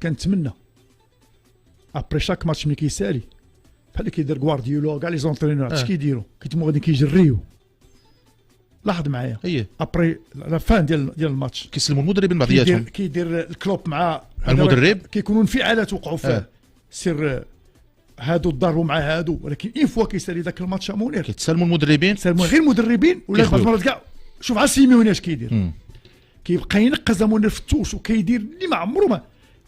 كنتمنى ابري شاك ماتش ملي كيسالي بحال اللي كيدير غوارديولا كاع لي زونترينور هادشي كيديروا كيتموا غادي كيجريو. لاحظ معايا ابري لا فان ديال الماتش كيسلموا المدربين بعضياتهم، كيدير الكلوب مع المدرب، كيكونوا انفعالات وقعوا فيه سير هادو ضربوا مع هادو، ولكن اين فوا كيسالي ذاك الماتش منير كيتسالموا المدربين، سالموا غير المدربين ولا بعض المرات كاع. شوف على سيميوني اش كيدير، كيبقى ينقز منير في التوش وكيدير اللي ما عمره ما،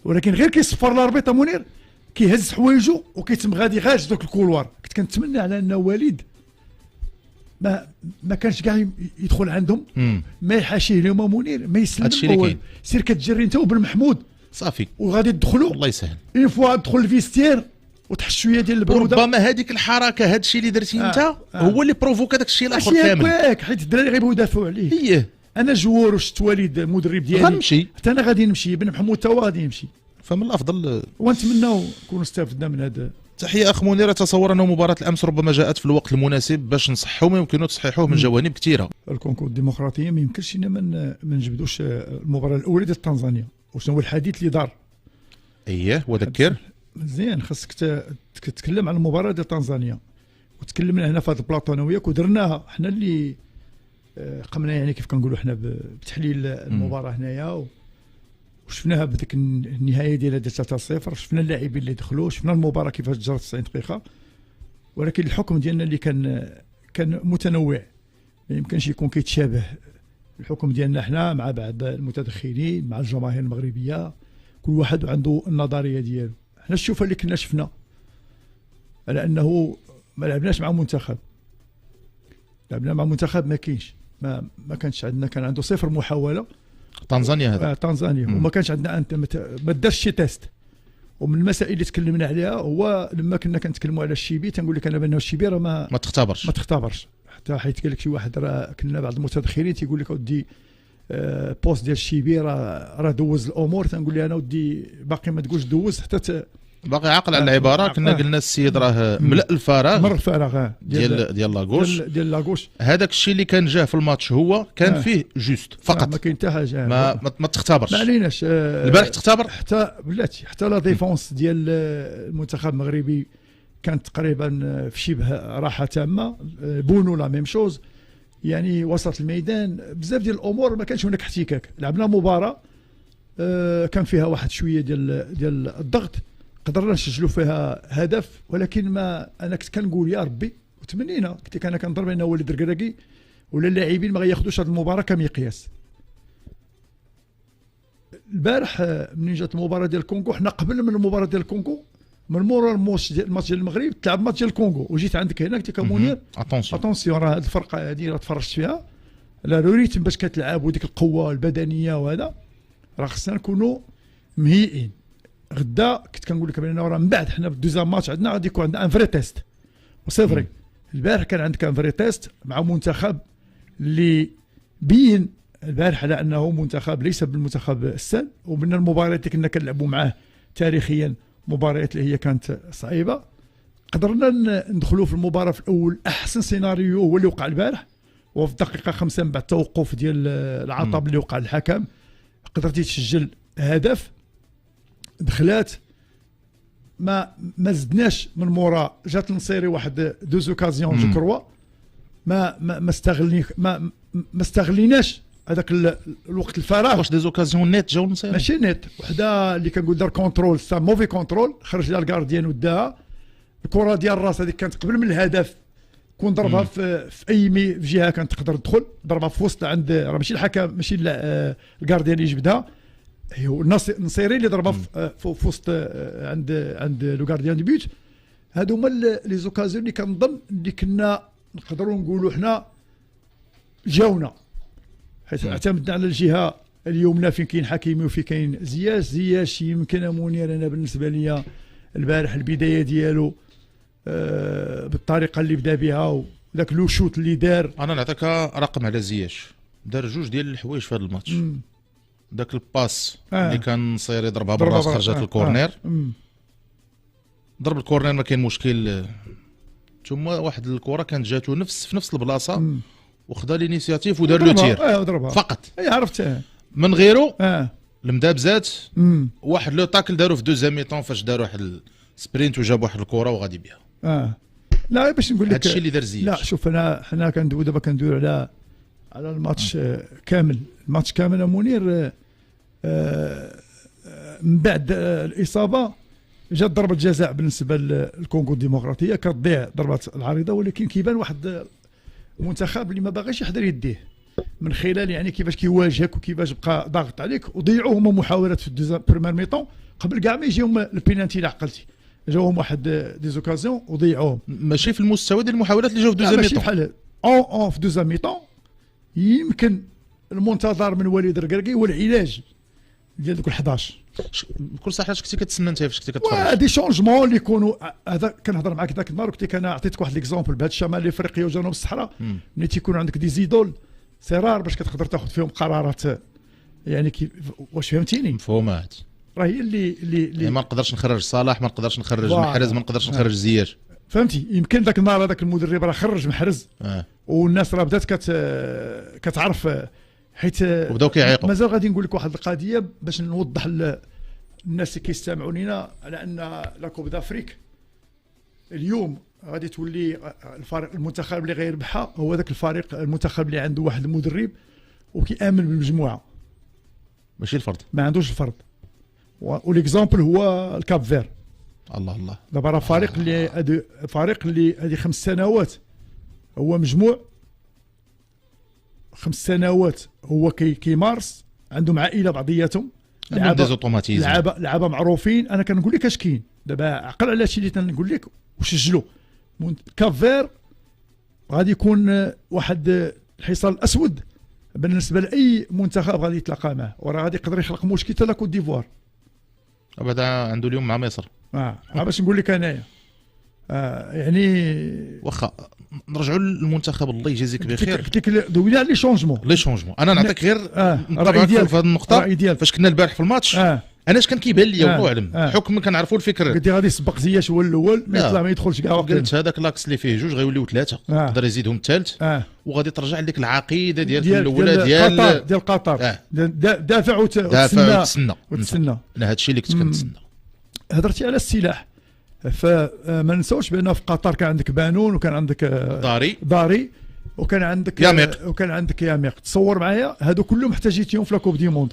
ولكن غير كيصفر الاربيطه منير كيهز حوايجو وكيتم غادي غاج دوك الكولوار. كنت كنتمنى على ان وليد ما كانش كاع يدخل عندهم، ما يحاشيه لهم منير، ما يسلم، سير كتجري انت وبن محمود صافي وغادي تدخلوا الله يسهل. اين فوا تدخل الفيستير وتحس شويه ديال البروده، وربما هذيك الحركه هذا الشيء اللي درتي انت هو اللي بروفوكا داك الشيء الاخر كامل، حيت الدراري غيبغيو يدافعوا عليه. انا جوار وشت وليد المدرب ديالي غنمشي، حتى انا غادي نمشي، بن محمود تا هو غادي يمشي، فمن الافضل ونتمناو نكونوا استفدنا من هذا. تحيه اخ منير. اتصور ان مباراه الامس ربما جاءت في الوقت المناسب باش نصحوا ما يمكن تصحيحوه من جوانب كثيره. الكونكور الديمقراطيه ما يمكنش ان ما نجبدوش المباراه الاولى ديال تنزانيا، وشنو هو الحديث اللي دار. وذكر مزيان، خاصك تتكلم على المباراه ديال تنزانيا، وتكلمنا هنا في هذا البلاطو انا وياك ودرناها حنا اللي قمنا يعني كيف كنقولوا حنا بتحليل المباراه هنايا، وشفناها بديك النهايه ديالها ديال 3-0، شفنا اللاعبين اللي دخلوا، شفنا المباراه كيفاش جرت 90 دقيقه، ولكن الحكم ديالنا اللي كان متنوع، ما يمكنش يكون كيتشابه الحكم ديالنا حنا مع بعض المتدخلين مع الجماهير المغربيه، كل واحد عنده النظريه ديالو. حنا الشوفه اللي كنا شفنا على انه ما لعبناش مع منتخب، لعبنا مع منتخب ما كاينش، ما كانش عندنا، كان عنده 0 محاوله تنزانيا هذا تنزانيا، وما كانش عندنا ما دارش شي تيست. ومن المسائل اللي تكلمنا عليها هو لما كنا كنتكلموا على الشيبي، تنقول لك انا بانه الشيبي راه ما تختبرش حتى حيت قال لك شي واحد، راه كنا بعض المتدخلين تيقول لك ودي بوست ديال الشيبي راه دوز الامور، تنقول له انا ودي باقي ما تقولش دوز حتى باقي عاقل على العباره. كنا قلنا السيد راه ملأ الفراغ، مر الفراغ ديال لاغوش، ديال لاغوش. هذاك الشيء اللي كان جاه في الماتش هو كان فيه جوست فقط، ما كاين حتى حاجه، ما تختبرش. ما عليناش البارح تختبر حتى بلاتي، حتى لا ديفونس ديال المنتخب المغربي كانت تقريبا في شبه راحه تامه. بونو لا ميم شوز، يعني وسط الميدان بزاف ديال الامور ما كانش هناك احتكاك. لعبنا مباراه كان فيها واحد شويه ديال الضغط، قدرنا نسجلوا فيها هدف، ولكن ما انا كنت كنقول يا ربي، وتمنينا كنت انا كنضرب انه وليد الركراكي ولا اللاعبين ما غياخذوش هذه المباراه كمقياس. البارح منين جات المباراه ديال الكونغو، حنا قبل من المباراه ديال الكونغو، من مورا الماتش ديال المغرب تلعب ماتش ديال الكونغو، وجيت عندك هنا قلت لك منير اتونسيون راه هذه الفرقه هذه راه تفرجت فيها، لا ريتم باش كتلعب وديك القوه البدنيه وهذا، راه خصنا نكونوا مهيئين. غدا كنت كنقول لك بان راه من بعد حنا بالدوزيام ماتش عندنا غادي يكون عندنا ان فري تيست، وسي فري البارح كان عندك ان فري تيست مع منتخب اللي بين البارح على انه منتخب ليس بالمنتخب السهل، ومن المباريات اللي كنا كنلعبوا معاه تاريخيا مباريات اللي هي كانت صعيبه. قدرنا ندخلوا في المباراه في الاول، احسن سيناريو هو اللي وقع البارح، وفي الدقيقه 5 من بعد التوقف ديال العطب اللي وقع الحكم قدرتي تسجل هدف، دخلات ما زدناش من مورا، جات النصيري واحد دوز اوكازيون جو كروا ما استغليناش هذاك الوقت الفراغ. واش دي زوكازيون نيت جاو النصيري؟ ماشي نيت، وحده اللي كنقول دار كونترول، سا موفي كونترول، خرج لها الكارديان وداها الكره ديال الراس هذيك كانت قبل من الهدف، كون ضربها في اي في جهه كانت تقدر تدخل، ضربها في وسط عند راه ماشي الحكم ماشي الكارديان اللي جبدها، هو النصيري اللي ضربها في وسط عند لو كارديان دي بيوت. هادو هما لي زوكازيون اللي كنظن اللي كنا نقدروا نقولوا حنا جاونا، حيت اعتمدنا على الجهه اليمنى فين كاين حكيمي وفين كاين زياش يمكن منير. انا بالنسبه لي البارح البدايه ديالو بالطريقه اللي بدا بها وذاك لو شوت اللي دار، انا نعطيك رقم على زياش، دار جوج ديال الحوايج في هذا الماتش. داك الباس اللي كان نصيري ضربها بالراس خرجت الكورنير، ضرب الكورنير ما كاين مشكل، ثم واحد الكره كانت جاتو في نفس البلاصه وخدا لينيسياتيف ودار لو تير فقط. عرفت من من غيره المدابزات واحد لو تاكل داروا في دوزيام ميطون فاش داروا واحد السبرينت وجاب واحد الكره وغادي بها. لا باش نقول لك هادشي اللي دار زياش. لا شوف حنا كندوي دابا كندويو على الماتش كامل. الماتش كامل منير من بعد الاصابه جات ضربه جزاء بالنسبه للكونغو الديمقراطيه كتضيع ضربه العارضه، ولكن كيبان واحد المنتخب اللي ما باغيش يحضر يديه من خلال يعني كيفاش كيواجهك وكيفاش بقى ضاغط عليك. وضيعوا هما محاولات في البريمير ميطون قبل كاع ما يجيهم البينالتي اللي عقلتي، جاوهم واحد دي زوكازيون وضيعوهم. ماشي في المستوى ديال المحاولات اللي جاو في دوزيام ميطون. ماشي بحال في دوزيام ميطون يمكن المنتظر من وليد الركراكي هو العلاج ديال دوك 11. بكل صحه اش كنتي كتسنى انت فاش كنتي كتفرج؟ دي شونجمون اللي يكونوا. هذا كنهضر معاك ذاك النهار قلت لك انا عطيتك واحد ليكزومبل بهذا الشمال افريقيا وجنوب الصحراء ملي تيكون عندك دي زيدول سرار باش كتقدر تاخذ فيهم قرارات يعني واش فهمتيني؟ مفهومات. راه هي اللي ما نقدرش نخرج صلاح، ما نقدرش نخرج محرز، ما نقدرش نخرج زياش. فهمتي؟ يمكن ذاك النهار هذاك المدرب راه خرج محرز والناس راه بدات كتعرف حيت وبداو كيعيقوا. مازال غادي نقول لك واحد القضيه باش نوضح الناس اللي كيستمعوا لينا على ان لا كوب دافريك اليوم غادي تولي الفريق المنتخب اللي غيربحها هو ذاك الفريق المنتخب اللي عنده واحد المدرب وكيامن بالمجموعه ماشي الفرد، ما عندوش الفرد. وليكزامبل هو الكاب فير. الله دابا راه فريق اللي هذه 5 سنوات هو مجموع 5 سنوات هو كيمارس، عندهم عائله بعضياتهم، لعابه معروفين. انا كنقول لك اش كاين دابا عقل على هادشي اللي تنقول لك وسجلوا. كاب فير غادي يكون واحد الحصان الاسود بالنسبه لاي منتخب غادي يتلاقى معه، وراه غادي يقدر يخلق مشكل حتى لاكوت ديفوار. بعدا عنده اليوم مع مصر. باش نقول لك انايا يعني واخا نرجعوا للمنتخب الله يجازيك بخير. قلت لك دوينا على لي شونجمون. انا نعطيك غير الراي ديالك في هذه النقطه. فاش كنا البارح في الماتش انا اش كان كيبان لي والله اعلم حكم كنعرفوا الفكر. قلت غادي يسبق زياش هو الاول ما يطلع ما يدخلش كاع. قلت هذاك لاكس اللي فيه جوج غيوليو 3 يقدر يزيدهم الثالث وغادي ترجع لك العقيده ديال الاولى ديال قطر دافع وتسنى. انا هذا الشيء اللي كنت كنتسنى. هضرتي على السلاح، فما نساوش بان في قطر كان عندك بانون وكان عندك ضاري وكان عندك ياميق. تصور معايا هادو كلهم احتاجيتيهم في لاكوب دي موند.